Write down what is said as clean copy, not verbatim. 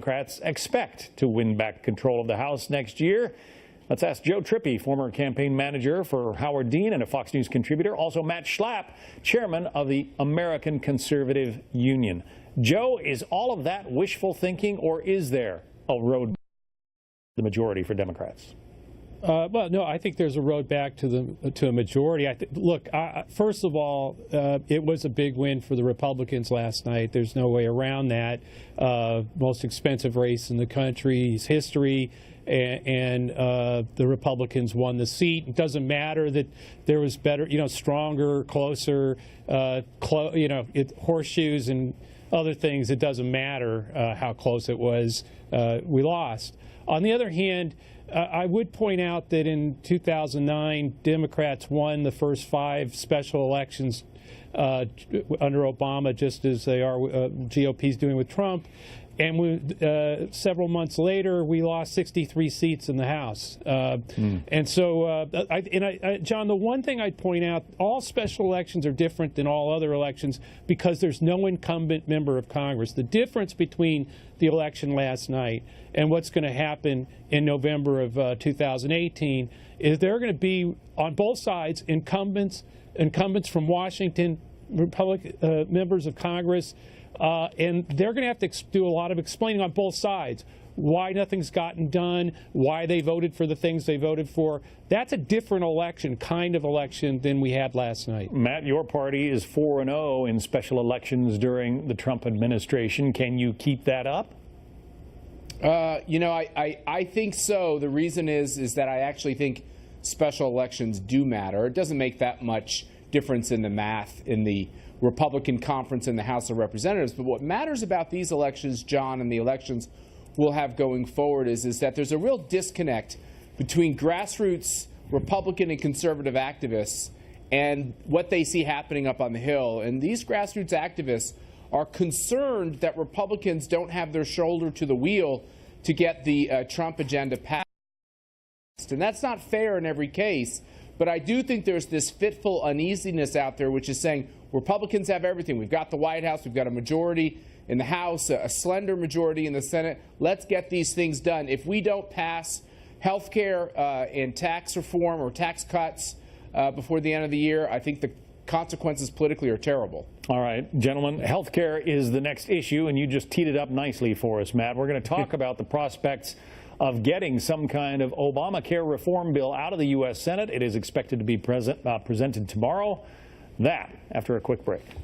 Democrats expect to win back control of the House next year? Let's ask Joe Trippi, former campaign manager for Howard Dean and a Fox News contributor, also Matt Schlapp, chairman of the American Conservative Union. Joe, is all of that wishful thinking, or is there a road to the majority for Democrats? Well, no, I think there's a road back to a majority. Look, first of all, it was a big win for the Republicans last night. There's no way around that. Most expensive race in the country's history, and the Republicans won the seat. It doesn't matter that there was better, stronger, closer, horseshoes and other things. It doesn't matter how close it was. We lost. On the other hand, I would point out that in 2009, Democrats won the first 5 special elections under Obama, just as they are GOP's doing with Trump. And several months later, we lost 63 seats in the House. And so, John, the one thing I'd point out, all special elections are different than all other elections because there's no incumbent member of Congress. The difference between the election last night and what's going to happen in November of 2018 is there are going to be, on both sides, incumbents from Washington, members of Congress, and they're going to have to do a lot of explaining on both sides why nothing's gotten done, why they voted for the things they voted for. That's a different kind of election than we had last night. Matt, your party is 4-0 in special elections during the Trump administration. Can you keep that up? I think so. The reason is that I actually think special elections do matter. It doesn't make that much difference in the math in the Republican conference in the House of Representatives. But what matters about these elections, John, and the elections we'll have going forward is that there's a real disconnect between grassroots Republican and conservative activists and what they see happening up on the Hill. And these grassroots activists are concerned that Republicans don't have their shoulder to the wheel to get the Trump agenda passed. And that's not fair in every case. But I do think there's this fitful uneasiness out there, which is saying Republicans have everything. We've got the White House. We've got a majority in the House, a slender majority in the Senate. Let's get these things done. If we don't pass health care and tax reform or tax cuts before the end of the year, I think the consequences politically are terrible. All right, gentlemen, health care is the next issue, and you just teed it up nicely for us, Matt. We're going to talk about the prospects of getting some kind of Obamacare reform bill out of the U.S. Senate. It is expected to be presented tomorrow. That after a quick break.